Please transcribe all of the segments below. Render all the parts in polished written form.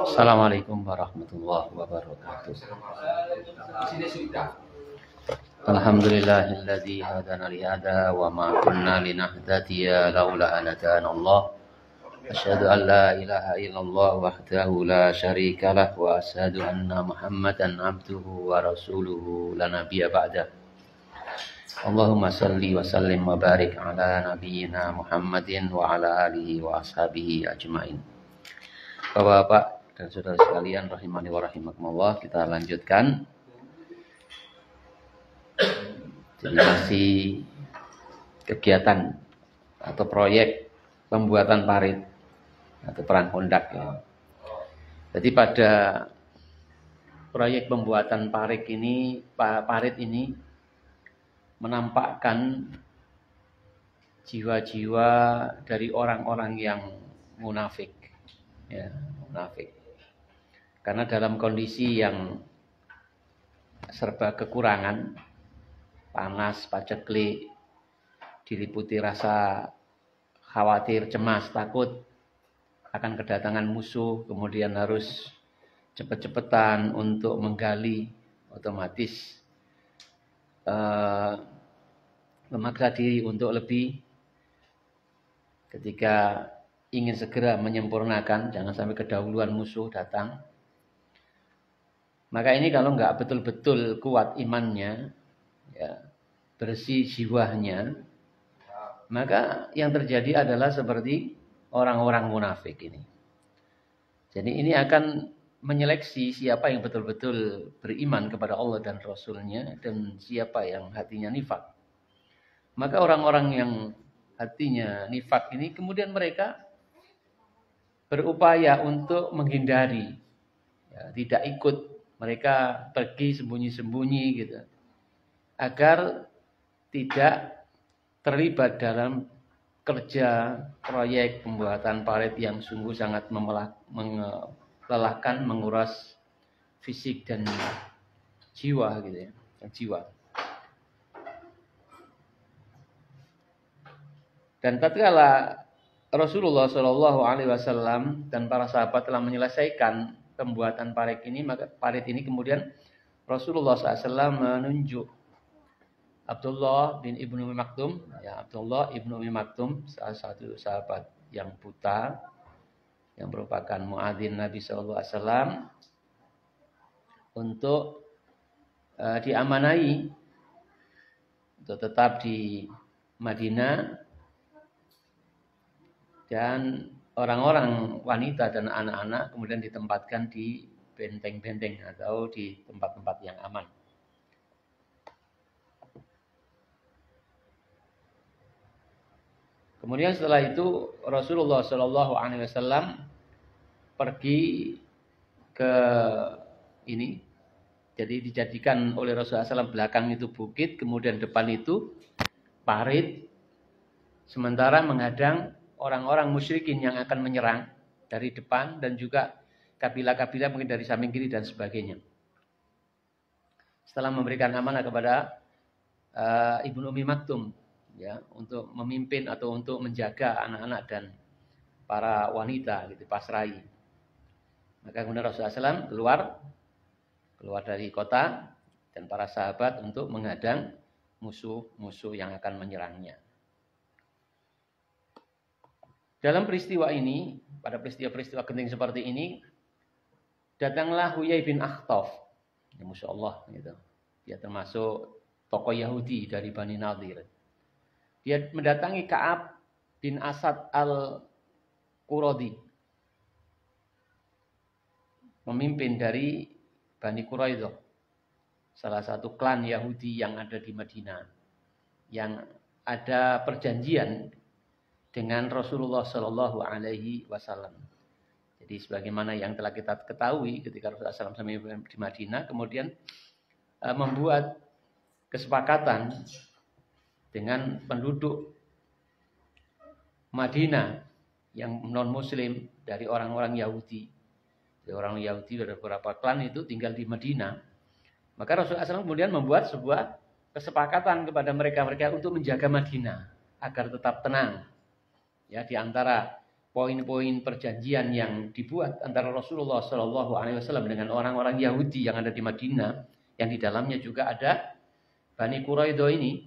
Assalamualaikum warahmatullahi wabarakatuh. Alhamdulillahilladzi hadana li hada wa ma kunna linahtadiya laula an hadana Allah. Asyhadu an la ilaha illallah wahdahu la syarika lah wa asyhadu anna Muhammadan abduhu wa rasuluhu la nabiyya ba'da. Allahumma salli wa sallim wa barik ala nabiyyina Muhammadin wa ala alihi wa ashabihi ajmain. Bapak-bapak dan saudara sekalian rahimani wa rahimakumullah, kita lanjutkan. Jadi masih kegiatan atau proyek pembuatan parit atau perang kondak ya. Jadi pada proyek pembuatan parit ini menampakkan jiwa-jiwa dari orang-orang yang munafik. Ya, munafik. Karena dalam kondisi yang serba kekurangan, panas, paceklik, diliputi rasa khawatir, cemas, takut akan kedatangan musuh, kemudian harus cepet-cepetan untuk menggali, otomatis memaksa diri untuk lebih ketika ingin segera menyempurnakan, jangan sampai kedahuluan musuh datang. Maka ini kalau nggak betul-betul kuat imannya, ya, bersih jiwanya, maka yang terjadi adalah seperti orang-orang munafik ini. Jadi ini akan menyeleksi siapa yang betul-betul beriman kepada Allah dan Rasulnya dan siapa yang hatinya nifak. Maka orang-orang yang hatinya nifak ini kemudian mereka berupaya untuk menghindari, ya, tidak ikut, mereka pergi sembunyi-sembunyi gitu, agar tidak terlibat dalam kerja proyek pembuatan parit yang sungguh sangat melelahkan, menguras fisik dan jiwa gitu ya, jiwa. Dan tatkala Rasulullah Shallallahu Alaihi Wasallam dan para sahabat telah menyelesaikan pembuatan parit ini, maka parit ini kemudian Rasulullah SAW menunjuk Abdullah bin Ibnu Umi Maktum, ya, Abdullah Ibnu Umi Maktum, salah satu sahabat yang buta, yang merupakan muadzin Nabi SAW, untuk diamanai untuk tetap di Madinah, dan orang-orang wanita dan anak-anak kemudian ditempatkan di benteng-benteng atau di tempat-tempat yang aman. Kemudian setelah itu Rasulullah Shallallahu Alaihi Wasallam pergi ke ini, jadi dijadikan oleh Rasulullah SAW belakang itu bukit, kemudian depan itu parit, sementara menghadang orang-orang musyrikin yang akan menyerang dari depan dan juga kabilah-kabilah mungkin dari samping kiri dan sebagainya. Setelah memberikan amanah kepada Ibnu Umi Maktum, ya, untuk memimpin atau untuk menjaga anak-anak dan para wanita gitu, pasrai. Maka kemudian Rasulullah SAW keluar dari kota dan para sahabat untuk menghadang musuh-musuh yang akan menyerangnya. Dalam peristiwa ini, pada peristiwa-peristiwa genting seperti ini, datanglah Huyai bin Akhtab, ya, Masya Allah, gitu. Dia termasuk tokoh Yahudi dari Bani Nadir. Dia mendatangi Ka'ab bin Asad al-Quradi, pemimpin dari Bani Quraidah, salah satu klan Yahudi yang ada di Madinah, yang ada perjanjian dengan Rasulullah Shallallahu Alaihi Wasallam. Jadi sebagaimana yang telah kita ketahui, ketika Rasulullah SAW sampai di Madinah, kemudian membuat kesepakatan dengan penduduk Madinah yang non Muslim dari orang-orang Yahudi. Dari orang Yahudi dari beberapa klan itu tinggal di Madinah. Maka Rasulullah SAW kemudian membuat sebuah kesepakatan kepada mereka untuk menjaga Madinah agar tetap tenang. Ya, di antara poin-poin perjanjian yang dibuat antara Rasulullah Shallallahu Alaihi Wasallam dengan orang-orang Yahudi yang ada di Madinah, yang di dalamnya juga ada Bani Quraidah ini,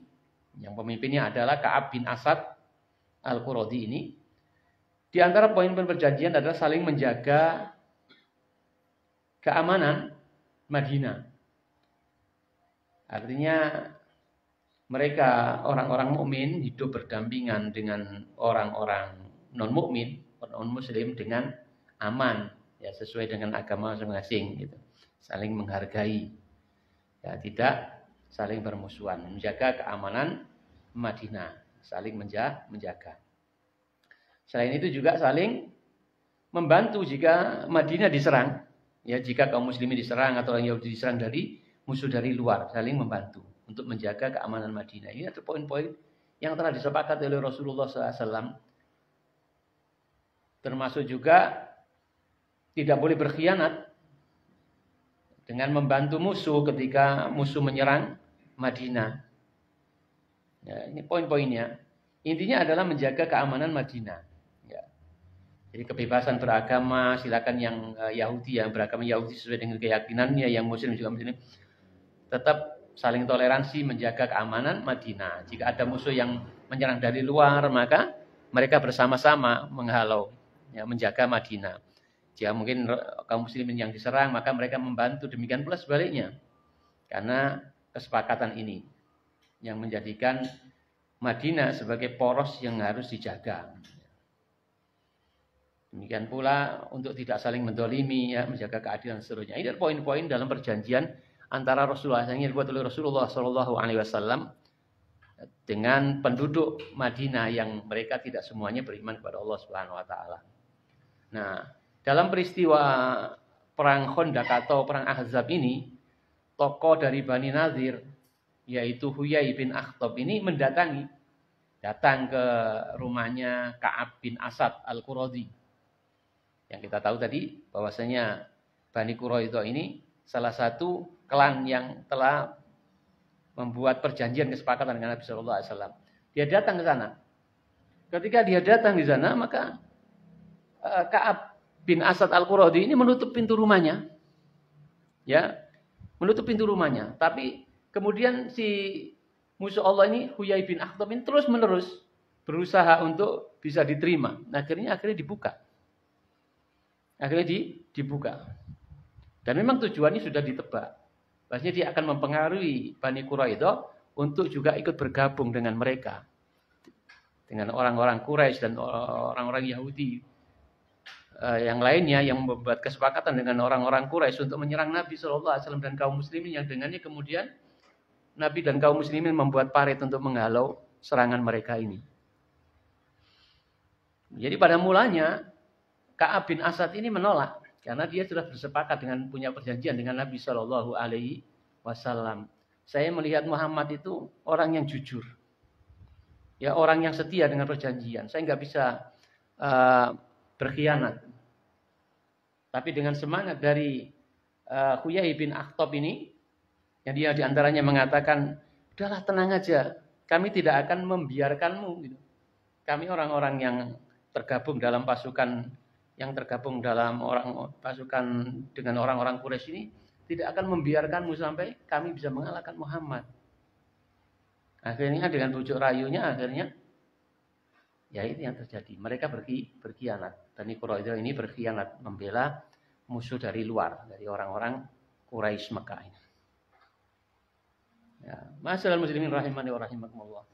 yang pemimpinnya adalah Ka'ab bin Asad Al-Quradi ini. Di antara poin-poin perjanjian adalah saling menjaga keamanan Madinah. Artinya mereka orang-orang mukmin hidup berdampingan dengan orang-orang non-mukmin, non-muslim dengan aman, ya sesuai dengan agama masing-masing gitu. Saling menghargai. Ya, tidak saling bermusuhan, menjaga keamanan Madinah, saling menjaga. Selain itu juga saling membantu jika Madinah diserang, ya jika kaum muslimin diserang atau orang Yahudi diserang dari musuh dari luar, saling membantu untuk menjaga keamanan Madinah. Ini adalah poin-poin yang telah disepakati oleh Rasulullah SAW. Termasuk juga tidak boleh berkhianat dengan membantu musuh ketika musuh menyerang Madinah. Ya, ini poin-poinnya. Intinya adalah menjaga keamanan Madinah. Ya. Jadi kebebasan beragama, silakan yang Yahudi yang beragama Yahudi sesuai dengan keyakinannya, yang Muslim juga Muslim, tetap saling toleransi menjaga keamanan Madinah. Jika ada musuh yang menyerang dari luar, maka mereka bersama-sama menghalau, ya, menjaga Madinah. Jika mungkin kaum muslimin yang diserang, maka mereka membantu. Demikian pula sebaliknya. Karena kesepakatan ini yang menjadikan Madinah sebagai poros yang harus dijaga. Demikian pula untuk tidak saling mendolimi, ya, menjaga keadilan dan seterusnya. Ini adalah poin-poin dalam perjanjian antara Rasulullah yang dibuat oleh Rasulullah Shallallahu Alaihi Wasallam dengan penduduk Madinah yang mereka tidak semuanya beriman kepada Allah Subhanahu Wa Taala. Nah, dalam peristiwa perang Khandaq atau perang Ahzab ini, tokoh dari Bani Nadir, yaitu Huyai bin Akhtab ini datang ke rumahnya Ka'ab bin Asad Al-Quradi. Yang kita tahu tadi bahwasanya Bani Quraidah ini salah satu klan yang telah membuat perjanjian kesepakatan dengan Nabi Shallallahu Alaihi Wasallam. Dia datang ke sana. Ketika dia datang di sana, maka Ka'ab bin Asad Al-Quradi ini menutup pintu rumahnya, ya, menutup pintu rumahnya. Tapi kemudian si musuh Allah ini Huyai bin Akhtab ini terus menerus berusaha untuk bisa diterima. Akhirnya dibuka. Dibuka. Dan memang tujuannya sudah ditebak. Maksudnya dia akan mempengaruhi Bani Quraidah untuk juga ikut bergabung dengan mereka. Dengan orang-orang Quraisy dan orang-orang Yahudi yang lainnya yang membuat kesepakatan dengan orang-orang Quraisy untuk menyerang Nabi SAW dan kaum muslimin, yang dengannya kemudian Nabi dan kaum muslimin membuat parit untuk menghalau serangan mereka ini. Jadi pada mulanya Ka'ab bin Asad ini menolak karena dia sudah bersepakat dengan punya perjanjian dengan Nabi Shallallahu Alaihi Wasallam. Saya melihat Muhammad itu orang yang jujur, ya, orang yang setia dengan perjanjian. Saya nggak bisa berkhianat. Tapi dengan semangat dari Huyai bin Akhtab ini, yang dia diantaranya mengatakan, udahlah tenang aja, kami tidak akan membiarkanmu. Gitu. Kami orang-orang yang tergabung dalam pasukan, yang tergabung dalam pasukan dengan orang-orang Quraisy ini, tidak akan membiarkanmu sampai kami bisa mengalahkan Muhammad. Akhirnya dengan bujuk rayunya, akhirnya ya itu yang terjadi. Mereka berkhianat. Bani Quraidah ini berkhianat membela musuh dari luar, dari orang-orang Quraisy Mekah ini. Ya, masyaallah muslimin rahimani wa rahimakumullah.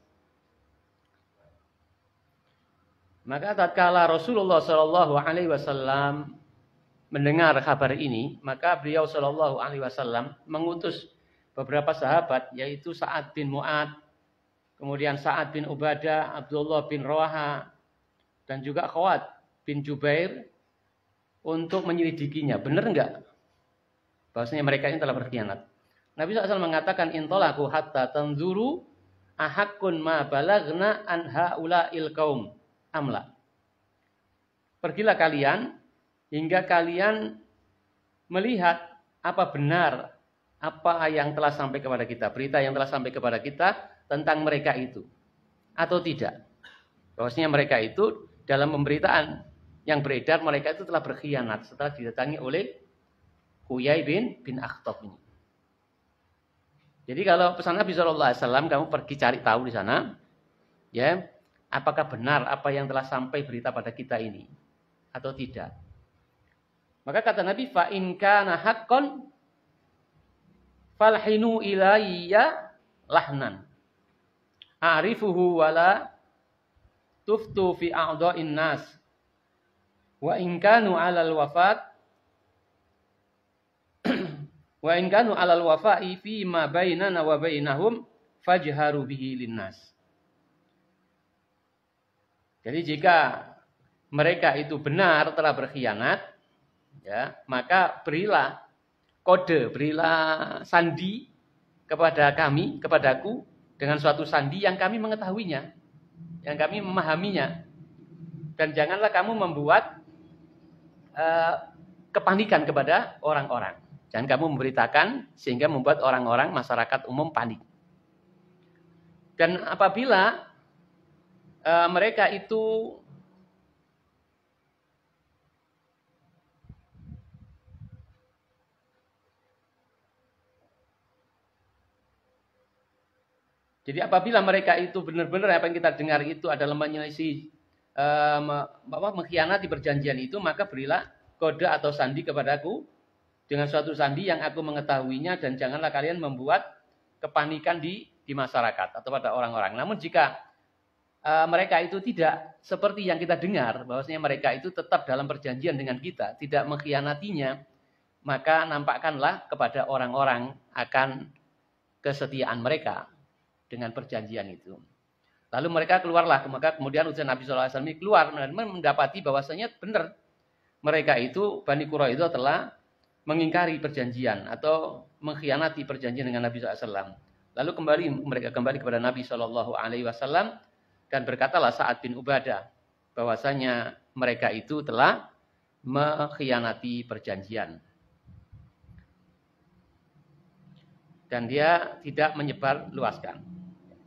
Maka tatkala Rasulullah Shallallahu Alaihi Wasallam mendengar kabar ini, maka beliau Shallallahu Alaihi Wasallam mengutus beberapa sahabat, yaitu Sa'ad bin Mu'ad, kemudian Sa'ad bin Ubadah, Abdullah bin Rawaha, dan juga Khawat bin Jubair untuk menyelidikinya. Benar enggak bahwasanya mereka ini telah berkhianat? Nabi SAW mengatakan, intolaku hatta tanzuru ahakun ma balagna an haula'il qaum amla. Pergilah kalian hingga kalian melihat apa benar apa yang telah sampai kepada kita, berita yang telah sampai kepada kita tentang mereka itu, atau tidak. Bahwasanya mereka itu dalam pemberitaan yang beredar mereka itu telah berkhianat setelah didatangi oleh Huyai bin Akhtab ini. Jadi kalau pesan Nabi SAW, kamu pergi cari tahu di sana, ya, apakah benar apa yang telah sampai berita pada kita ini atau tidak. Maka kata Nabi, fa in kana haqqan falhinu ilayya lahnan. A'rifuhu wala tuftu fi a'dha'in nas. Wa in kanu 'alal wafat wa in kanu 'alal wafa'i fi ma bainana wa bainahum fajharu bihi linnas. Jadi jika mereka itu benar telah berkhianat, ya, maka berilah kode, berilah sandi kepada kami, kepadaku dengan suatu sandi yang kami mengetahuinya, yang kami memahaminya. Dan janganlah kamu membuat kepanikan kepada orang-orang. Jangan kamu memberitakan sehingga membuat orang-orang masyarakat umum panik. Dan apabila mereka itu jadi apabila mereka itu benar-benar apa yang kita dengar itu adalah menyelisih mengkhianati perjanjian itu, maka berilah kode atau sandi kepadaku dengan suatu sandi yang aku mengetahuinya, dan janganlah kalian membuat kepanikan di masyarakat atau pada orang-orang. Namun jika mereka itu tidak seperti yang kita dengar, bahwasanya mereka itu tetap dalam perjanjian dengan kita, tidak mengkhianatinya, maka nampakkanlah kepada orang-orang akan kesetiaan mereka dengan perjanjian itu. Lalu mereka keluarlah, maka kemudian utusan Nabi SAW keluar dan mendapati bahwasanya benar mereka itu, Bani Quraidah telah mengingkari perjanjian atau mengkhianati perjanjian dengan Nabi SAW. Lalu mereka kembali kepada Nabi SAW dan berkatalah Sa'ad bin Ubadah bahwasanya mereka itu telah mengkhianati perjanjian. Dan dia tidak menyebar luaskan.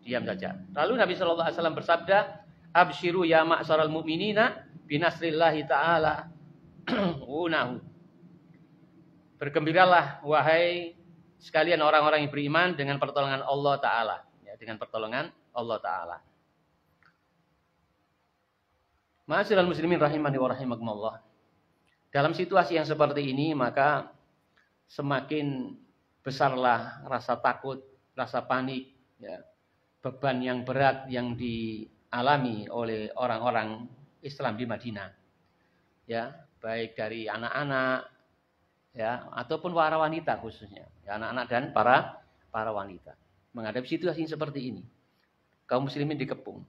Diam saja. Lalu Nabi SAW bersabda, "Absyiru ya ma'syaral mu'minina binasrillahi ta'ala unahu." Bergembiralah wahai sekalian orang-orang yang beriman dengan pertolongan Allah Ta'ala, ya, dengan pertolongan Allah Ta'ala. Ma'asyiral muslimin rahimani wa rahimakumullah. Dalam situasi yang seperti ini, maka semakin besarlah rasa takut, rasa panik, ya, beban yang berat yang dialami oleh orang-orang Islam di Madinah, ya, baik dari anak-anak, ya, ataupun para wanita khususnya, ya, anak-anak dan para wanita menghadapi situasi seperti ini. Kaum muslimin dikepung.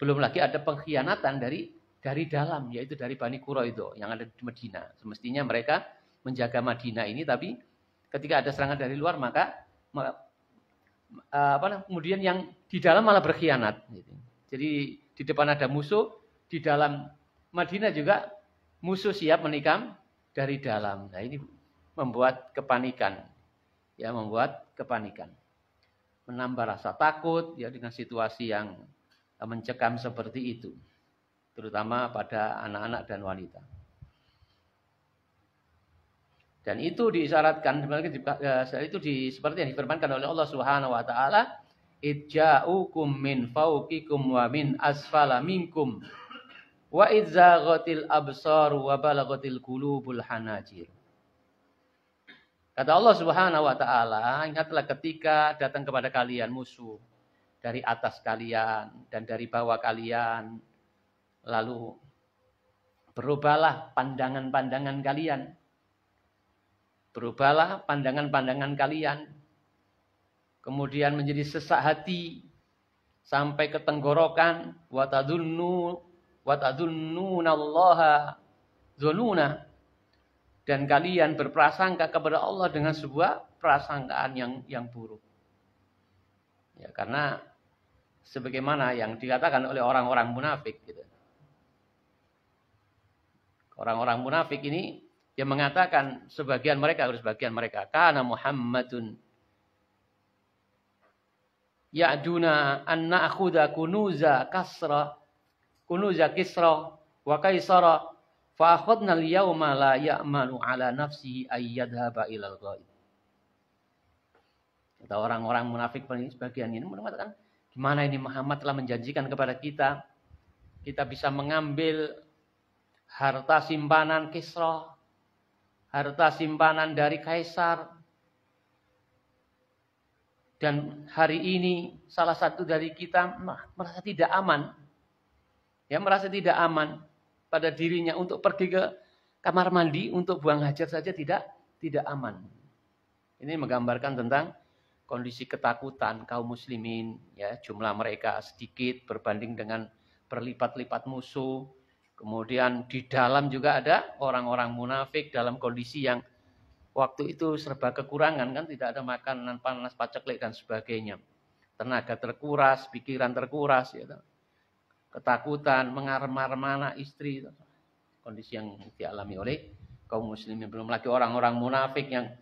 Belum lagi ada pengkhianatan dari dalam, yaitu dari Bani Quraidah yang ada di Madinah. Semestinya mereka menjaga Madinah ini, tapi ketika ada serangan dari luar, maka kemudian yang di dalam malah berkhianat. Jadi di depan ada musuh, di dalam Madinah juga musuh siap menikam dari dalam. Nah, ini membuat kepanikan, ya, membuat kepanikan, menambah rasa takut, ya, dengan situasi yang mencekam seperti itu, terutama pada anak-anak dan wanita. Dan itu diisyaratkan seperti yang difirmankan oleh Allah Subhanahu wa taala, "Idja'ukum min fawqikum wa min asfala minkum wa idzaghatil absar wa balaghatil qulubul hanajir." Kata Allah Subhanahu wa taala, ingatlah ketika datang kepada kalian musuh dari atas kalian dan dari bawah kalian, lalu berubahlah pandangan-pandangan kalian. Berubahlah pandangan-pandangan kalian. Kemudian menjadi sesak hati sampai ke tenggorokan, wa tadunnunallaha dzununa, dan kalian berprasangka kepada Allah dengan sebuah prasangkaan yang buruk. Ya, karena sebagaimana yang dikatakan oleh orang-orang munafik gitu. Orang-orang munafik ini yang mengatakan sebagian mereka, kana Muhammadun ya'duna an na'khudha kunuza Kisra wa Kaisara Fa akhadna al-yawma la ya'manu ala nafsihi ay yadhhaba ilal ghaib. Kata orang-orang munafik sebagian ini mengatakan, gimana ini Muhammad telah menjanjikan kepada kita bisa mengambil harta simpanan Kisra, harta simpanan dari Kaisar. Dan hari ini salah satu dari kita merasa tidak aman. Ya, merasa tidak aman pada dirinya untuk pergi ke kamar mandi untuk buang hajat saja tidak aman. Ini menggambarkan tentang kondisi ketakutan kaum muslimin, ya, jumlah mereka sedikit berbanding dengan berlipat-lipat musuh. Kemudian di dalam juga ada orang-orang munafik dalam kondisi yang waktu itu serba kekurangan, kan tidak ada makanan panas, paceklik dan sebagainya. Tenaga terkuras, pikiran terkuras, ya. Ketakutan, mengarem-arem anak istri. Kondisi yang dialami oleh kaum muslimin. Belum lagi orang-orang munafik yang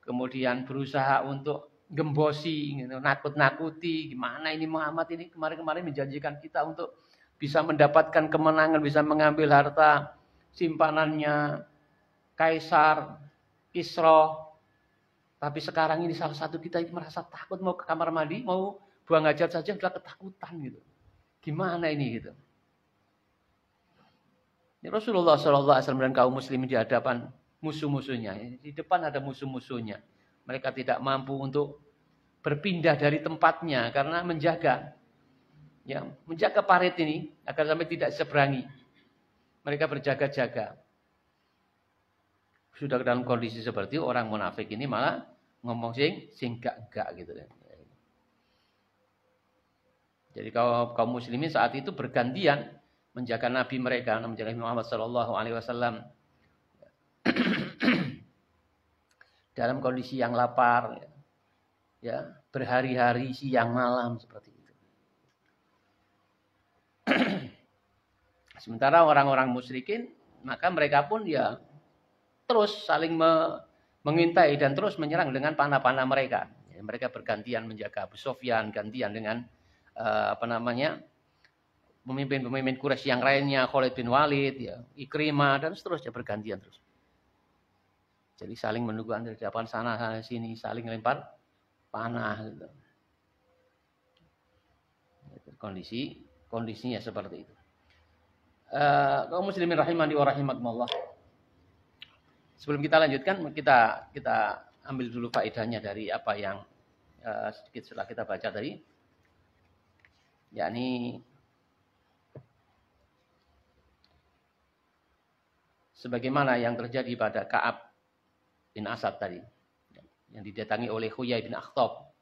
kemudian berusaha untuk gembosi, gitu, nakut-nakuti. Gimana ini Muhammad ini kemarin-kemarin menjanjikan kita untuk bisa mendapatkan kemenangan, bisa mengambil harta simpanannya Kaisar, Kisra. Tapi sekarang ini salah satu kita merasa takut mau ke kamar mandi, mau buang hajat saja sudah ketakutan gitu. Gimana ini gitu? Ini Rasulullah SAW dan kaum muslimin di hadapan musuh-musuhnya. Di depan ada musuh-musuhnya. Mereka tidak mampu untuk berpindah dari tempatnya karena menjaga parit ini agar sampai tidak seberangi. Mereka berjaga-jaga. Sudah dalam kondisi seperti orang munafik ini malah ngomong sing enggak gitu. Jadi kaum muslimin saat itu bergantian menjaga nabi mereka, menjaga Muhammad sallallahu alaihi wasallam dalam kondisi yang lapar, ya, berhari-hari siang malam seperti itu. Sementara orang-orang musyrikin, maka mereka pun ya terus saling mengintai dan terus menyerang dengan panah-panah mereka. Ya, mereka bergantian menjaga Abu Sufyan, gantian dengan pemimpin-pemimpin Quraisy yang lainnya, Khalid bin Walid, ya, Ikrimah dan seterusnya bergantian terus. Jadi saling menunggu dari depan sana sini, saling lempar panah. Gitu. Kondisinya seperti itu. Kaum muslimin rahimani wa rahimakumullah. Sebelum kita lanjutkan, kita ambil dulu faedahnya dari apa yang sedikit setelah kita baca tadi. Yakni sebagaimana yang terjadi pada Ka'ab bin Asad tadi, yang didatangi oleh Huyai bin Akhtab.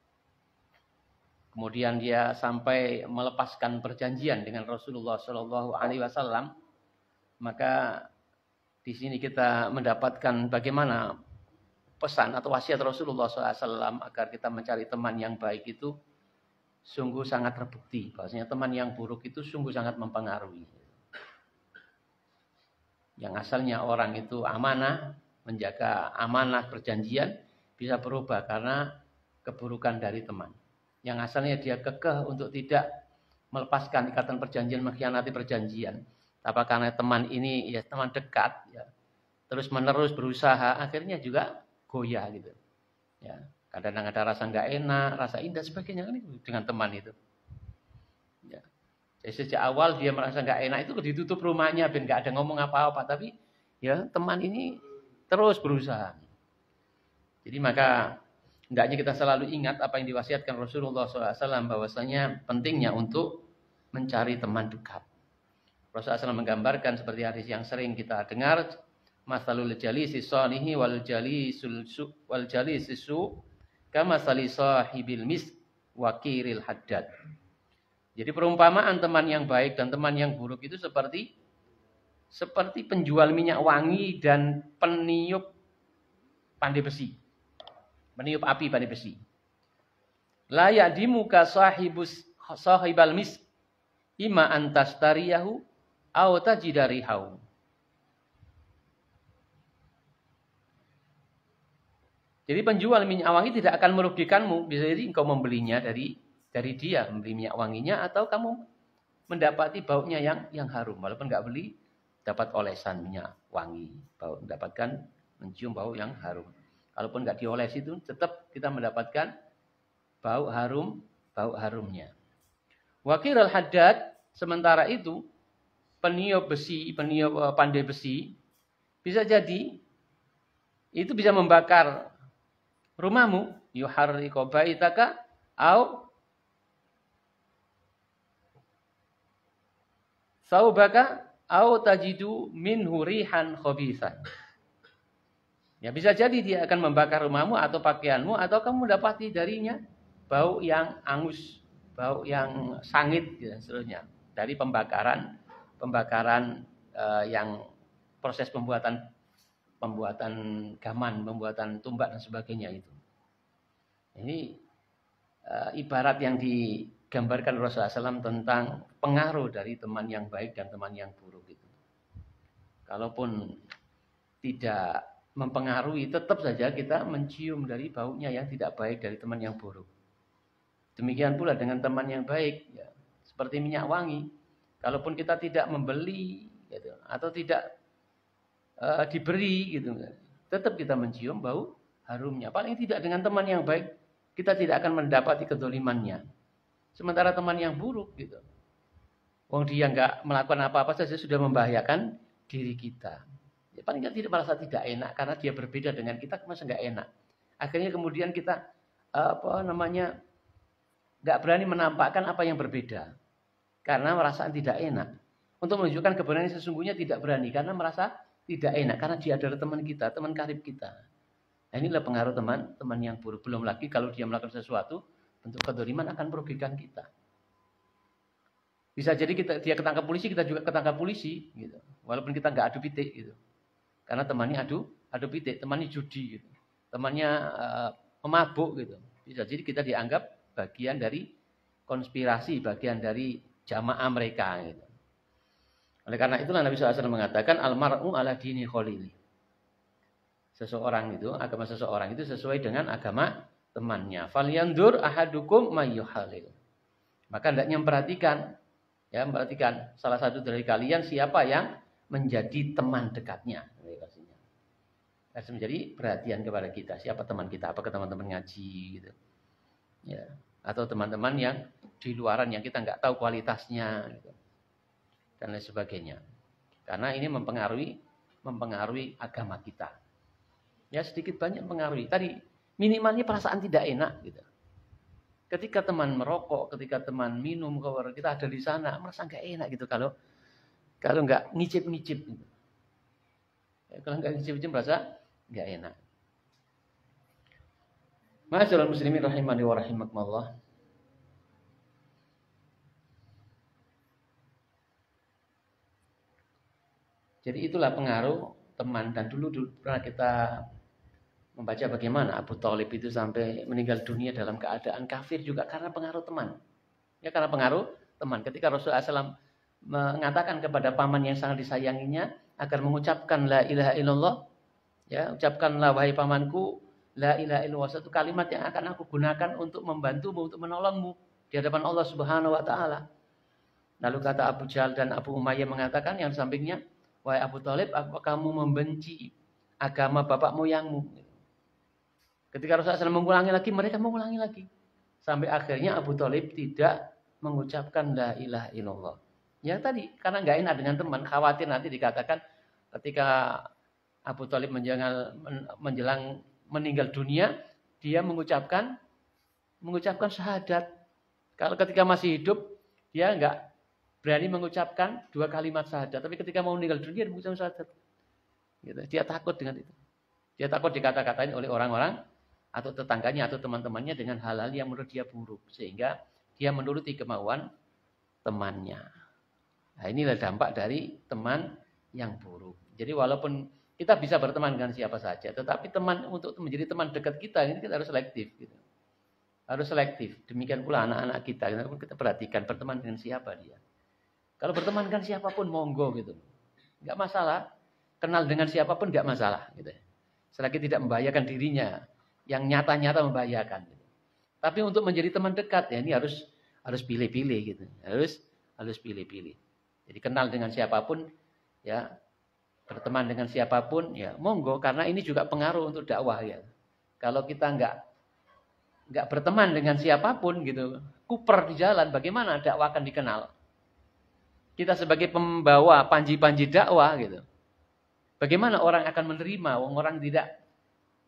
Kemudian dia sampai melepaskan perjanjian dengan Rasulullah Shallallahu Alaihi Wasallam. Maka di sini kita mendapatkan bagaimana pesan atau wasiat Rasulullah SAW agar kita mencari teman yang baik itu sungguh sangat terbukti. Bahwasanya teman yang buruk itu sungguh sangat mempengaruhi. Yang asalnya orang itu amanah, menjaga amanah perjanjian, bisa berubah karena keburukan dari teman. Yang asalnya dia kekeh untuk tidak melepaskan ikatan perjanjian, mengkhianati perjanjian. Tapi karena teman ini ya teman dekat, ya, terus menerus berusaha, akhirnya juga goyah gitu. Ya, kadang ada rasa nggak enak, rasa indah sebagainya kan itu dengan teman itu. Ya. Jadi sejak awal dia merasa nggak enak itu ditutup rumahnya, ben nggak ada ngomong apa-apa, tapi ya teman ini terus berusaha. Jadi maka hendaknya kita selalu ingat apa yang diwasiatkan Rasulullah SAW bahwasanya pentingnya untuk mencari teman dekat. Rasulullah SAW menggambarkan seperti hadis yang sering kita dengar, masalul jalisi shalihi wal jalisi su kama sali sahibil mis wakiril haddad. Jadi perumpamaan teman yang baik dan teman yang buruk itu seperti penjual minyak wangi dan peniup pandai besi. Peniup api pandai besi. La ya'dimuka sahibal mis ima antastariyahu aw tajidarihu. Jadi penjual minyak wangi tidak akan merugikanmu. Bisa jadi engkau membelinya dari dia, membeli minyak wanginya, atau kamu mendapati baunya yang harum. Walaupun enggak beli dapat olesannya wangi, bau, mendapatkan mencium bau yang harum. Kalaupun nggak dioles itu tetap kita mendapatkan bau harumnya. Wakil al-haddad, sementara itu peniup pandai besi bisa jadi itu bisa membakar rumahmu, yuharriqu baitaka au saubaka au tajidu minhu rihan khabithan. Ya bisa jadi dia akan membakar rumahmu atau pakaianmu atau kamu dapati darinya bau yang angus, bau yang sangit dan seterusnya dari pembakaran yang proses pembuatan gaman, pembuatan tumbak dan sebagainya itu. Ini ibarat yang digambarkan Rasulullah SAW tentang pengaruh dari teman yang baik dan teman yang buruk itu. Kalaupun tidak mempengaruhi, tetap saja kita mencium dari baunya yang tidak baik dari teman yang buruk. Demikian pula dengan teman yang baik, ya, seperti minyak wangi. Kalaupun kita tidak membeli gitu, atau tidak diberi gitu, tetap kita mencium bau harumnya. Paling tidak dengan teman yang baik kita tidak akan mendapati kedolimannya. Sementara teman yang buruk gitu, wong dia nggak melakukan apa-apa saja sudah membahayakan diri kita. Ya, paling tidak merasa tidak enak karena dia berbeda dengan kita, masa nggak enak. Akhirnya kemudian kita nggak berani menampakkan apa yang berbeda karena merasa tidak enak. Untuk menunjukkan kebenaran sesungguhnya tidak berani karena merasa tidak enak karena dia adalah teman kita, teman karib kita. Nah, inilah pengaruh teman yang buruk. Belum lagi kalau dia melakukan sesuatu bentuk kedoliman akan merugikan kita. Bisa jadi dia ketangkap polisi, kita juga ketangkap polisi, gitu. Walaupun kita nggak adu pitik, gitu. Karena temannya adu pitik, temannya judi, gitu. Temannya pemabuk, gitu. Bisa jadi kita dianggap bagian dari konspirasi, bagian dari jamaah mereka, gitu. Oleh karena itulah Nabi SAW mengatakan almar'u ala dini khalili. Agama seseorang itu sesuai dengan agama temannya. Falyandur ahadukum mayyuhalil. Maka hendaknya memperhatikan salah satu dari kalian siapa yang menjadi teman dekatnya. Harus menjadi perhatian kepada kita. Siapa teman kita? Apakah teman-teman ngaji gitu. Ya, atau teman-teman yang di luaran yang kita nggak tahu kualitasnya gitu. Dan lain sebagainya. Karena ini mempengaruhi agama kita. Ya, sedikit banyak mempengaruhi. Tadi minimalnya perasaan tidak enak gitu. Ketika teman merokok, ketika teman minum, kalau kita ada di sana, merasa nggak enak gitu kalau nggak ngicip-ngicip gitu. Ya, kalau nggak ngicip-ngicip merasa nggak enak. Ma'asyiral muslimin rahimani wa rahimakumullah. Jadi itulah pengaruh teman. Dan dulu pernah kita membaca bagaimana Abu Thalib itu sampai meninggal dunia dalam keadaan kafir juga karena pengaruh teman. Ya, karena pengaruh teman. Ketika Rasulullah SAW mengatakan kepada paman yang sangat disayanginya agar mengucapkan la ilaha illallah, ya, ucapkanlah wahai pamanku la ilaha illallah, satu kalimat yang akan aku gunakan untuk membantumu, untuk menolongmu di hadapan Allah Subhanahu wa taala. Lalu kata Abu Jahal dan Abu Umayyah mengatakan yang sampingnya, wahai Abu Thalib, apakah kamu membenci agama bapak moyangmu? Ketika Rasulullah SAW mengulangi lagi, mereka mengulangi lagi. Sampai akhirnya Abu Thalib tidak mengucapkan la ilaha illallah. Ya tadi, karena nggak enak dengan teman, khawatir nanti dikatakan ketika Abu Thalib menjelang meninggal dunia, dia mengucapkan syahadat. Kalau ketika masih hidup, dia nggak berani mengucapkan 2 kalimat syahadat. Tapi ketika mau meninggal dunia, dia mengucapkan syahadat. Gitu. Dia takut dengan itu. Dia takut dikata-katain oleh orang-orang atau tetangganya atau teman-temannya dengan hal-hal yang menurut dia buruk. Sehingga dia menuruti kemauan temannya. Nah, inilah dampak dari teman yang buruk. Jadi walaupun kita bisa berteman dengan siapa saja, tetapi teman untuk menjadi teman dekat kita ini kita harus selektif. Gitu. Harus selektif. Demikian pula anak-anak kita. Kita perhatikan berteman dengan siapa dia. Kalau berteman dengan siapapun monggo gitu. Enggak masalah. Kenal dengan siapapun enggak masalah gitu. Selagi tidak membahayakan dirinya, yang nyata-nyata membahayakan gitu. Tapi untuk menjadi teman dekat ya ini harus pilih-pilih gitu. Harus pilih-pilih. Jadi kenal dengan siapapun ya, berteman dengan siapapun, ya monggo, karena ini juga pengaruh untuk dakwah ya. Kalau kita nggak berteman dengan siapapun gitu, kuper di jalan, bagaimana dakwah akan dikenal? Kita sebagai pembawa panji-panji dakwah gitu, bagaimana orang akan menerima? Orang tidak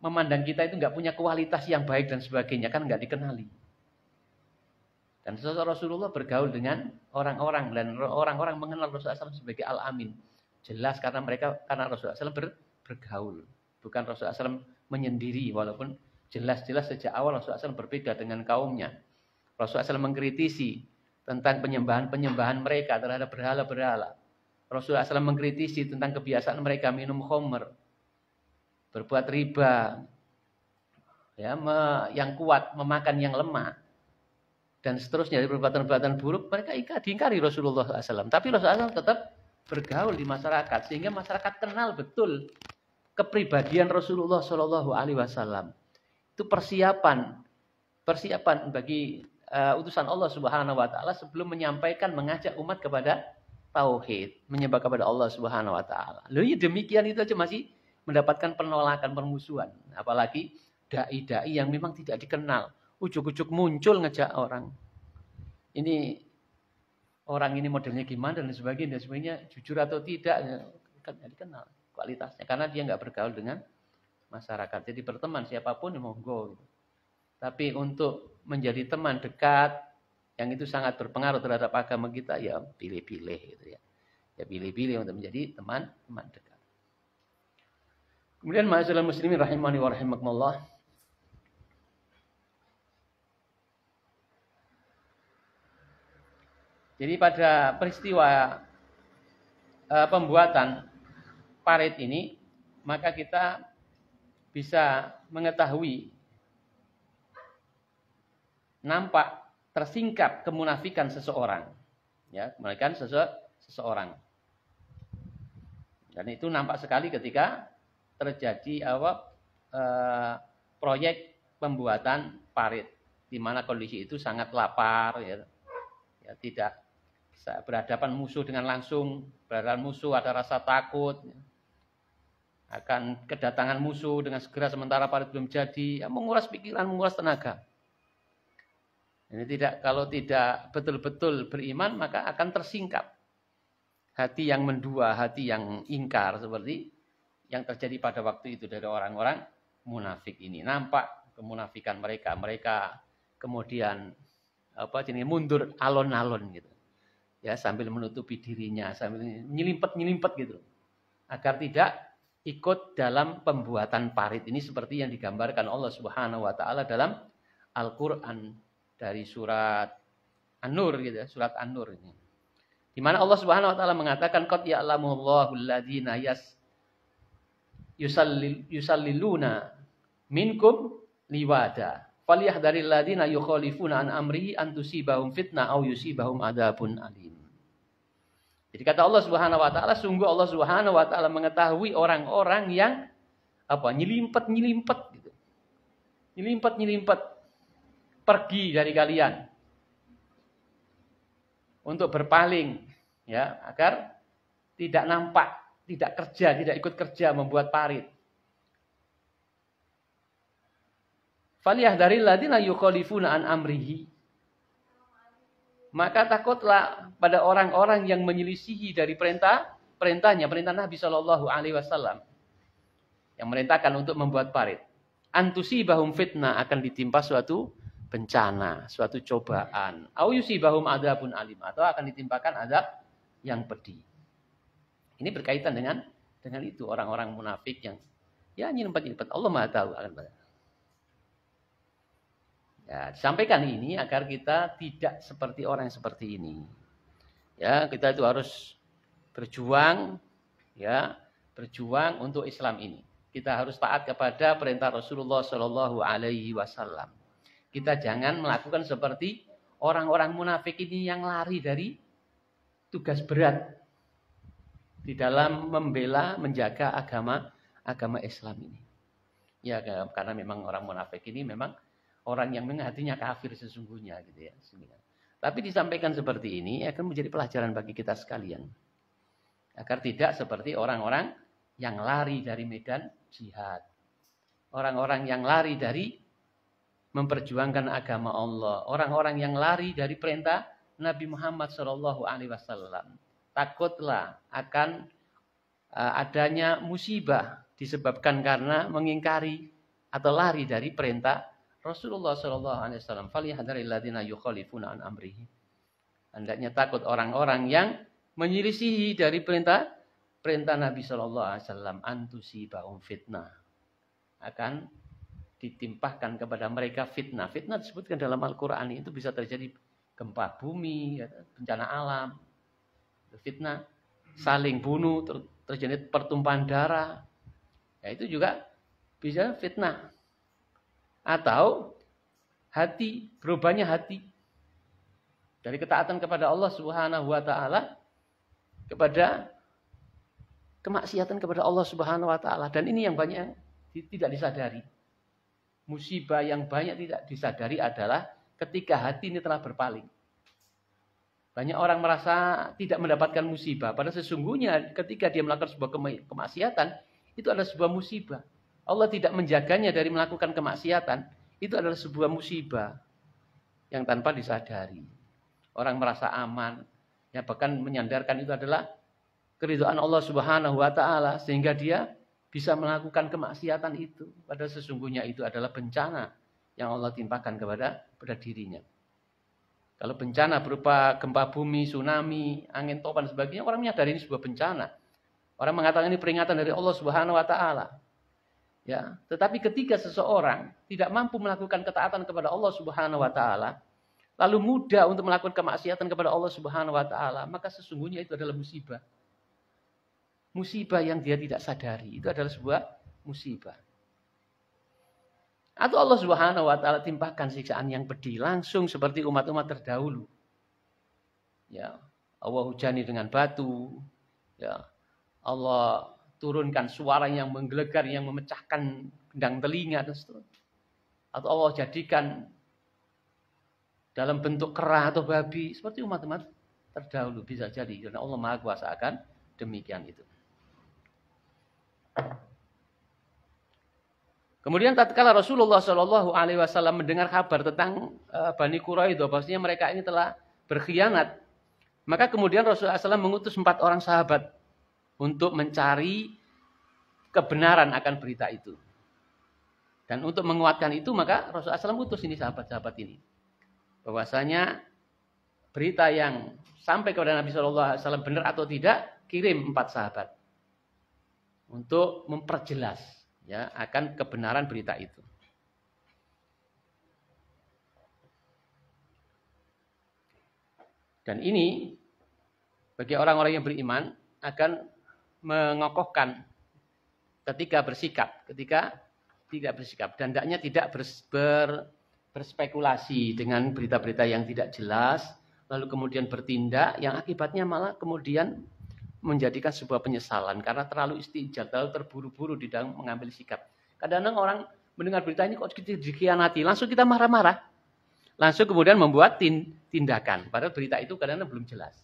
memandang kita itu nggak punya kualitas yang baik dan sebagainya, kan nggak dikenali. Dan Rasulullah bergaul dengan orang-orang, dan orang-orang mengenal Rasulullah SAW sebagai Al-Amin. Jelas karena Rasulullah SAW bergaul, bukan Rasulullah SAW menyendiri, walaupun jelas-jelas sejak awal Rasulullah SAW berbeda dengan kaumnya. Rasulullah SAW mengkritisi tentang penyembahan mereka terhadap berhala-berhala. Rasulullah SAW mengkritisi tentang kebiasaan mereka minum khamr, berbuat riba, ya, yang kuat memakan yang lemah, dan seterusnya dari perbuatan-perbuatan buruk. Mereka diingkari Rasulullah SAW. Tapi Rasulullah SAW tetap bergaul di masyarakat, sehingga masyarakat kenal betul kepribadian Rasulullah SAW. Itu persiapan bagi utusan Allah Subhanahu Wa Taala sebelum menyampaikan, mengajak umat kepada tauhid, menyembah kepada Allah Subhanahu Wa Taala. Lalu ya demikian itu aja masih mendapatkan penolakan, permusuhan. Apalagi dai-dai yang memang tidak dikenal, ujuk-ujuk muncul ngejak orang. Ini orang ini modelnya gimana dan sebagainya, jujur atau tidak, kan tidak dikenal kualitasnya, karena dia nggak bergaul dengan masyarakat. Jadi berteman siapapun monggo. Tapi untuk menjadi teman dekat yang itu sangat berpengaruh terhadap agama kita, ya pilih-pilih gitu ya. Ya pilih-pilih untuk menjadi teman dekat. Kemudian ma'asyiral muslimin rahimani wa rahimakumullah. Jadi pada peristiwa pembuatan parit ini, maka kita bisa mengetahui nampak tersingkap kemunafikan seseorang, ya, kemunafikan seseorang. Dan itu nampak sekali ketika terjadi proyek pembuatan parit, di mana kondisi itu sangat lapar, ya tidak berhadapan musuh dengan langsung, berhadapan musuh ada rasa takut akan kedatangan musuh dengan segera sementara parit belum jadi, ya, menguras pikiran, menguras tenaga. Ini kalau tidak betul-betul beriman, maka akan tersingkap hati yang mendua, hati yang ingkar, seperti yang terjadi pada waktu itu dari orang-orang munafik ini. Nampak kemunafikan mereka kemudian mundur alon-alon gitu. Ya, sambil menutupi dirinya, sambil nyelimpet gitu. Agar tidak ikut dalam pembuatan parit ini seperti yang digambarkan Allah Subhanahu wa taala dalam Al-Qur'an dari surat An-Nur gitu, surat An-Nur ini. Di mana Allah Subhanahu wa taala mengatakan qad ya'lamullahu alladziina yusalliluna minkum liwada. Falyahdharil ladzina yukhalifuna an amrihi an tusibahum fitnah aw yusibahum adzabun alim. Jadi kata Allah Subhanahu wa taala, sungguh Allah Subhanahu wa taala mengetahui orang-orang yang nyelimpet gitu. Nyelimpet pergi dari kalian untuk berpaling, ya, agar tidak nampak, tidak ikut kerja membuat parit. Falyahdharil ladzina yukhalifuna an amrihi. Maka takutlah pada orang-orang yang menyelisihi dari perintah Nabi Shallallahu Alaihi Wasallam yang merintahkan untuk membuat parit. Antusibahum fitnah, akan ditimpa suatu bencana, suatu cobaan. Au yusibahum adzabun alim, atau akan ditimpakan azab yang pedih. Ini berkaitan dengan itu orang-orang munafik yang ya nyelimpet. Allah Maha tahu akan pada. Ya, sampaikan ini agar kita tidak seperti orang yang seperti ini. Ya, kita itu harus berjuang, ya, berjuang untuk Islam ini. Kita harus taat kepada perintah Rasulullah Shallallahu Alaihi Wasallam. Kita jangan melakukan seperti orang-orang munafik ini yang lari dari tugas berat di dalam membela, menjaga agama Islam ini. Ya, karena memang orang munafik ini memang orang yang hatinya kafir sesungguhnya gitu ya. Tapi disampaikan seperti ini akan menjadi pelajaran bagi kita sekalian. Agar tidak seperti orang-orang yang lari dari medan jihad. Orang-orang yang lari dari memperjuangkan agama Allah. Orang-orang yang lari dari perintah Nabi Muhammad SAW. Takutlah akan adanya musibah disebabkan karena mengingkari atau lari dari perintah Rasulullah SAW. Falyahdharil ladzina yukhalifuna an amrihi. Hendaknya takut orang-orang yang menyelisihi dari perintah Nabi SAW. Antusibahum fitnah. Akan ditimpahkan kepada mereka fitnah. Fitnah disebutkan dalam Al-Quran itu bisa terjadi gempa bumi, bencana alam. Fitnah saling bunuh, terjadi pertumpahan darah. Ya, itu juga bisa fitnah. Atau hati, berubahnya hati dari ketaatan kepada Allah Subhanahu wa taala kepada kemaksiatan kepada Allah Subhanahu wa taala, dan ini yang banyak tidak disadari. Musibah yang banyak tidak disadari adalah ketika hati ini telah berpaling. Banyak orang merasa tidak mendapatkan musibah, padahal sesungguhnya ketika dia melakukan sebuah kemaksiatan itu adalah sebuah musibah. Allah tidak menjaganya dari melakukan kemaksiatan, itu adalah sebuah musibah yang tanpa disadari. Orang merasa aman, ya bahkan menyandarkan itu adalah keridhaan Allah Subhanahu wa taala sehingga dia bisa melakukan kemaksiatan itu. Padahal sesungguhnya itu adalah bencana yang Allah timpakan kepada dirinya. Kalau bencana berupa gempa bumi, tsunami, angin topan sebagainya, orang menyadari ini sebuah bencana. Orang mengatakan ini peringatan dari Allah Subhanahu wa taala. Ya, tetapi ketika seseorang tidak mampu melakukan ketaatan kepada Allah Subhanahu wa taala, lalu mudah untuk melakukan kemaksiatan kepada Allah Subhanahu wa taala, maka sesungguhnya itu adalah musibah. Musibah yang dia tidak sadari, itu adalah sebuah musibah. Atau Allah Subhanahu wa taala timpahkan siksaan yang pedih langsung seperti umat-umat terdahulu. Ya, Allah hujani dengan batu. Ya, Allah turunkan suara yang menggelegar, yang memecahkan gendang telinga dan seterusnya. Atau Allah jadikan dalam bentuk kera atau babi seperti umat-umat terdahulu, bisa jadi karena Allah Maha Kuasa akan demikian itu. Kemudian tatkala Rasulullah Shallallahu Alaihi Wasallam mendengar kabar tentang Bani Quraidah, bahwasanya mereka ini telah berkhianat, maka kemudian Rasulullah SAW mengutus 4 orang sahabat untuk mencari kebenaran akan berita itu. Dan untuk menguatkan itu, maka Rasulullah SAW utus ini sahabat-sahabat ini, bahwasanya berita yang sampai kepada Nabi Shallallahu Alaihi Wasallam benar atau tidak, kirim 4 sahabat untuk memperjelas ya akan kebenaran berita itu. Dan ini bagi orang-orang yang beriman akan mengokohkan ketika bersikap, ketika tidak bersikap, dan hendaknya tidak berspekulasi dengan berita-berita yang tidak jelas, lalu kemudian bertindak yang akibatnya malah kemudian menjadikan sebuah penyesalan karena terlalu istijal, terlalu terburu-buru di dalam mengambil sikap. Kadang-kadang orang mendengar berita ini kok kita dikhianati, langsung kita marah-marah, langsung kemudian membuat tindakan. Padahal berita itu kadang-kadang belum jelas.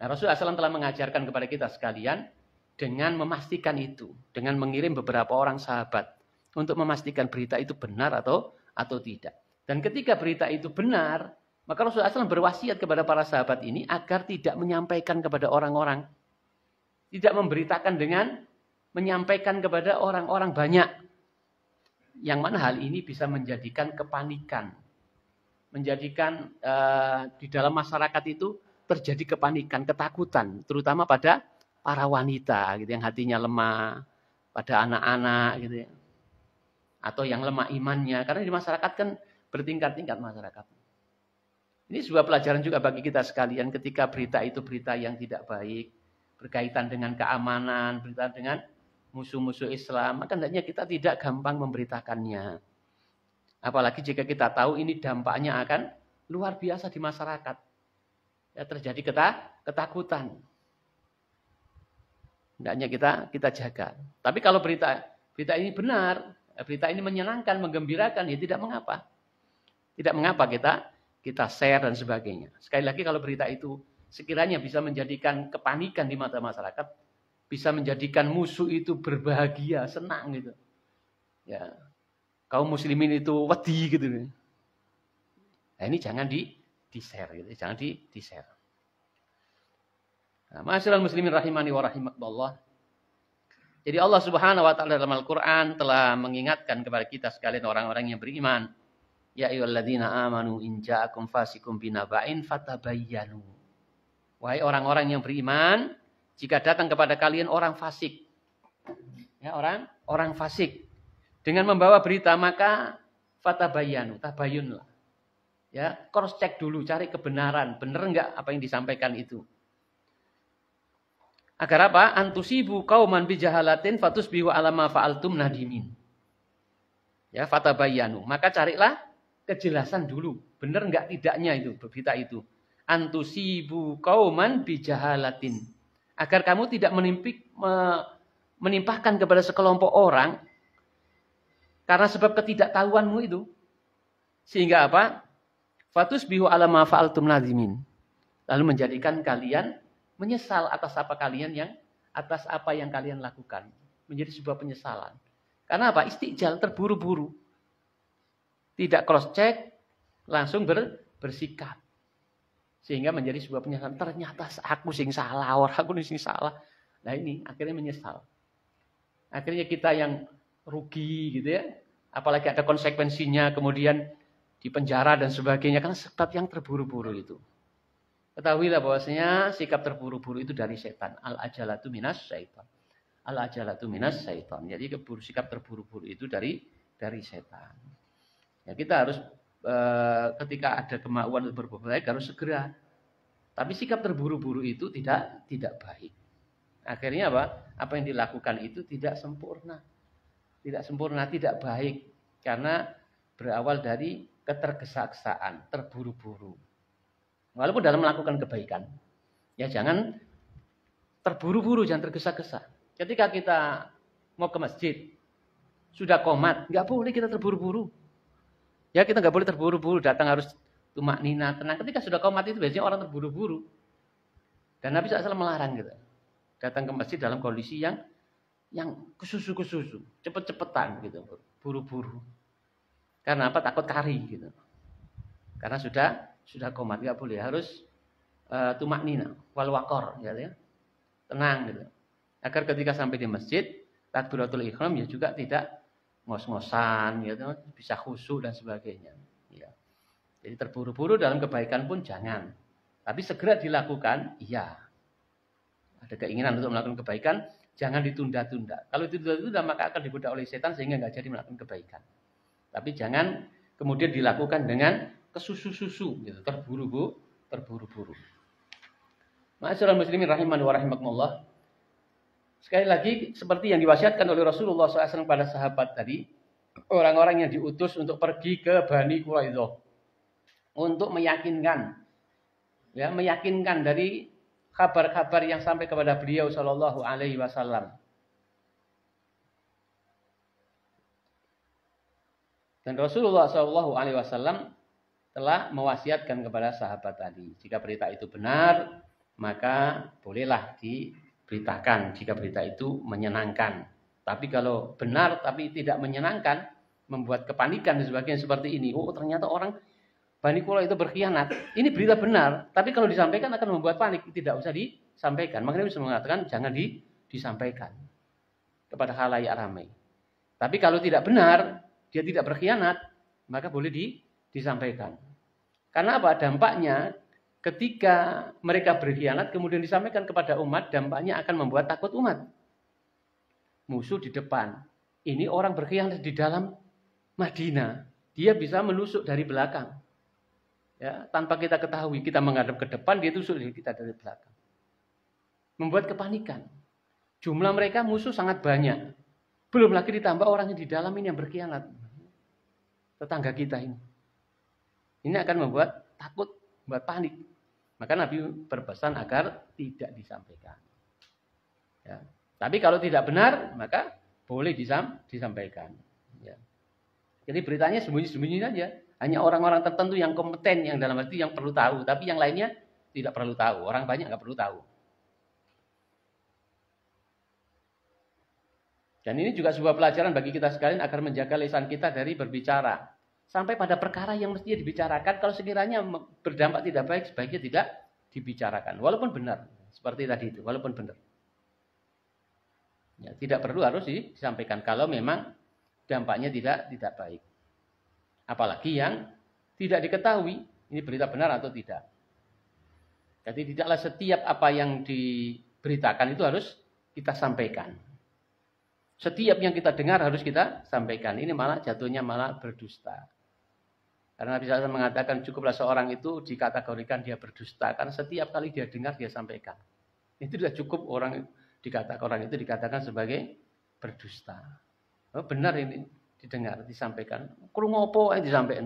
Nah, Rasulullah SAW telah mengajarkan kepada kita sekalian dengan memastikan itu, dengan mengirim beberapa orang sahabat untuk memastikan berita itu benar atau tidak. Dan ketika berita itu benar, maka Rasulullah SAW berwasiat kepada para sahabat ini agar tidak menyampaikan kepada orang-orang. Tidak memberitakan dengan menyampaikan kepada orang-orang banyak. Yang mana hal ini bisa menjadikan kepanikan. Menjadikan di dalam masyarakat itu terjadi kepanikan, ketakutan. Terutama pada para wanita gitu, yang hatinya lemah. Pada anak-anak gitu ya. Atau yang lemah imannya. Karena di masyarakat kan bertingkat-tingkat masyarakat. Ini sebuah pelajaran juga bagi kita sekalian ketika berita itu berita yang tidak baik, berkaitan dengan keamanan, berkaitan dengan musuh-musuh Islam, maka hendaknya kita tidak gampang memberitakannya. Apalagi jika kita tahu ini dampaknya akan luar biasa di masyarakat. Ya, terjadi ketakutan. Hendaknya kita jaga. Tapi kalau berita ini benar, berita ini menyenangkan, menggembirakan, ya tidak mengapa. Tidak mengapa kita share dan sebagainya. Sekali lagi kalau berita itu sekiranya bisa menjadikan kepanikan di mata masyarakat, bisa menjadikan musuh itu berbahagia, senang gitu. Ya, kaum muslimin itu wedi gitu. Nah, ini jangan di-share gitu, jangan di-share. Nah, ma'asyiral muslimin rahimani wa rahimakumullah. Jadi Allah Subhanahu wa taala dalam Al-Qur'an telah mengingatkan kepada kita sekalian orang-orang yang beriman. Ya ayyuhalladzina amanu in ja'akum fasiqun binaba'in fatabayyanu. Wahai orang-orang yang beriman, jika datang kepada kalian orang fasik. Ya, orang fasik dengan membawa berita, maka fatabayyanu, tabayyunlah. Ya, cross check dulu, cari kebenaran, benar enggak apa yang disampaikan itu. Agar apa? Antusibu qauman bijahalatin fatusbihu ala ma fa'altum nadimin. Ya, fatabayyanu. Maka carilah kejelasan dulu. Benar enggak tidaknya itu berita itu. Antusibu qauman bijahalatin. Agar kamu tidak menimpahkan kepada sekelompok orang karena sebab ketidaktahuanmu itu. Sehingga apa? Fatusbihu ala ma fa'altum nadimin. Lalu menjadikan kalian menyesal atas apa yang kalian lakukan. Menjadi sebuah penyesalan. Karena apa? Istijal, terburu-buru. Tidak cross check, langsung bersikap. Sehingga menjadi sebuah penyesalan. Ternyata aku sing salah, aku sing salah. Nah ini akhirnya menyesal. Akhirnya kita yang rugi gitu ya. Apalagi ada konsekuensinya, kemudian dipenjara dan sebagainya. Karena sebab yang terburu-buru itu. Ketahuilah bahwasanya sikap terburu-buru itu dari setan. Al-ajalatu minas syaitan. Al-ajalatu minas syaitan. Jadi sikap terburu-buru itu dari setan. Ya, kita harus ketika ada kemauan untuk berbuat baik harus segera. Tapi sikap terburu-buru itu tidak baik. Akhirnya apa? Apa yang dilakukan itu tidak sempurna. Tidak sempurna, tidak baik. Karena berawal dari ketergesa-gesaan, terburu-buru. Walaupun dalam melakukan kebaikan, ya jangan terburu-buru, jangan tergesa-gesa. Ketika kita mau ke masjid, sudah qomat, nggak boleh kita terburu-buru. Ya kita nggak boleh terburu-buru, datang harus tumak nina, tenang. Ketika sudah qomat itu biasanya orang terburu-buru. Dan Nabi SAW melarang gitu. Datang ke masjid dalam kondisi yang kesusu-kesusu, cepet-cepetan gitu, buru-buru. Karena apa? Takut kari gitu. Karena sudah qomat, nggak boleh, harus tumak nina, wal waqor, ya, tenang gitu. Agar ketika sampai di masjid, takbiratul ihram ya juga tidak ngos-ngosan, gitu, bisa khusyuk dan sebagainya. Ya. Jadi terburu-buru dalam kebaikan pun jangan, tapi segera dilakukan, iya. Ada keinginan untuk melakukan kebaikan, jangan ditunda-tunda. Kalau ditunda-tunda maka akan digoda oleh setan sehingga nggak jadi melakukan kebaikan. Tapi jangan kemudian dilakukan dengan kesusu-susu gitu, terburu-buru. Ma'asyiral muslimin rahimani wa rahimakumullah. Sekali lagi seperti yang diwasiatkan oleh Rasulullah SAW pada sahabat tadi, orang-orang yang diutus untuk pergi ke Bani Quraidah untuk meyakinkan dari kabar-kabar yang sampai kepada beliau sallallahu alaihi wasallam. Dan Rasulullah sallallahu alaihi wasallam telah mewasiatkan kepada sahabat tadi. Jika berita itu benar, maka bolehlah diberitakan jika berita itu menyenangkan. Tapi kalau benar tapi tidak menyenangkan, membuat kepanikan dan sebagainya seperti ini. Oh, ternyata orang Bani Quraidah itu berkhianat. Ini berita benar, tapi kalau disampaikan akan membuat panik. Tidak usah disampaikan. Makanya bisa mengatakan jangan disampaikan kepada khalayak ramai. Tapi kalau tidak benar, dia tidak berkhianat, maka boleh disampaikan. Karena apa? Dampaknya ketika mereka berkhianat kemudian disampaikan kepada umat, dampaknya akan membuat takut umat. Musuh di depan. Ini orang berkhianat di dalam Madinah. Dia bisa menusuk dari belakang. Ya, tanpa kita ketahui, kita menghadap ke depan, dia tusuk kita dari belakang. Membuat kepanikan. Jumlah mereka musuh sangat banyak. Belum lagi ditambah orang yang di dalam ini yang berkhianat. Tetangga kita ini. Ini akan membuat takut, membuat panik. Maka Nabi berpesan agar tidak disampaikan. Ya. Tapi kalau tidak benar, maka boleh disampaikan. Ya. Jadi beritanya sembunyi-sembunyi saja. Hanya orang-orang tertentu yang kompeten, yang dalam arti yang perlu tahu. Tapi yang lainnya tidak perlu tahu. Orang banyak nggak perlu tahu. Dan ini juga sebuah pelajaran bagi kita sekalian agar menjaga lisan kita dari berbicara. Sampai pada perkara yang mestinya dibicarakan, kalau sekiranya berdampak tidak baik, sebaiknya tidak dibicarakan. Walaupun benar. Seperti tadi itu, walaupun benar. Ya, tidak perlu harus disampaikan kalau memang dampaknya tidak baik. Apalagi yang tidak diketahui, ini berita benar atau tidak. Jadi tidaklah setiap apa yang diberitakan itu harus kita sampaikan. Setiap yang kita dengar harus kita sampaikan. Ini malah jatuhnya malah berdusta. Karena Nabi SAW mengatakan cukuplah seorang itu dikategorikan dia berdusta. Karena setiap kali dia dengar dia sampaikan. Itu sudah cukup orang itu dikatakan sebagai berdusta. Oh, benar ini didengar, disampaikan. Krungu apa yang disampaikan.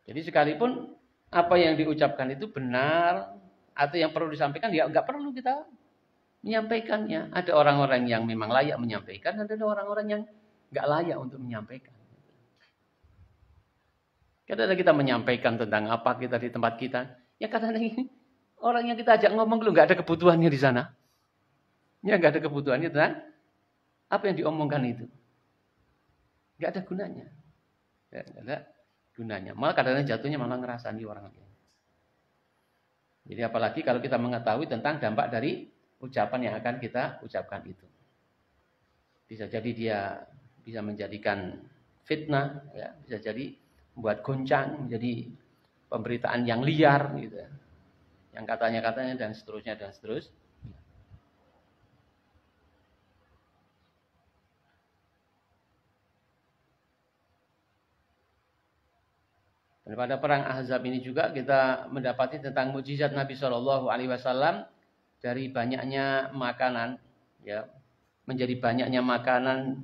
Jadi sekalipun apa yang diucapkan itu benar atau yang perlu disampaikan, ya nggak perlu kita menyampaikannya. Ada orang-orang yang memang layak menyampaikan, dan ada orang-orang yang nggak layak untuk menyampaikan. Kadang-kadang kita menyampaikan tentang apa kita di tempat kita, ya kadang-kadang orang yang kita ajak ngomong lu nggak ada kebutuhannya di sana, ya nggak ada kebutuhannya tentang apa yang diomongkan itu, nggak ada gunanya, ya, nggak ada gunanya. Malah kadang-kadang jatuhnya malah ngerasani orang lain. Jadi apalagi kalau kita mengetahui tentang dampak dari ucapan yang akan kita ucapkan itu. Bisa jadi dia bisa menjadikan fitnah, ya, bisa jadi membuat goncang, menjadi pemberitaan yang liar, gitu, yang katanya dan seterusnya dan seterusnya. Dan pada perang Ahzab ini juga kita mendapati tentang mukjizat Nabi Shallallahu Alaihi Wasallam dari banyaknya makanan, ya, menjadi banyaknya makanan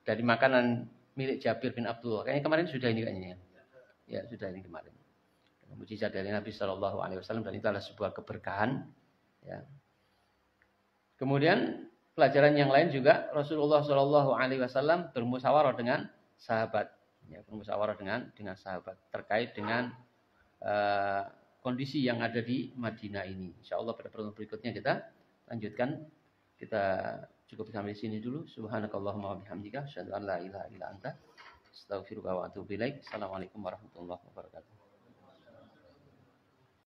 dari makanan milik Jabir bin Abdullah. Kayaknya kemarin sudah ini kayaknya, ya sudah ini kemarin. Mukjizat dari Nabi Shallallahu Alaihi Wasallam dan itu adalah sebuah keberkahan. Ya. Kemudian pelajaran yang lain juga Rasulullah Shallallahu Alaihi Wasallam bermusyawarah dengan sahabat. Ya, bermusyawarah dengan sahabat terkait dengan kondisi yang ada di Madinah ini. Insyaallah pada pertemuan berikutnya kita lanjutkan. Kita cukup sampai sini dulu. Subhanakallahumma wa bihamdika asyhadu an la ilaha illa anta astaghfiruka wa atubu ilaik. Assalamualaikum warahmatullahi wabarakatuh.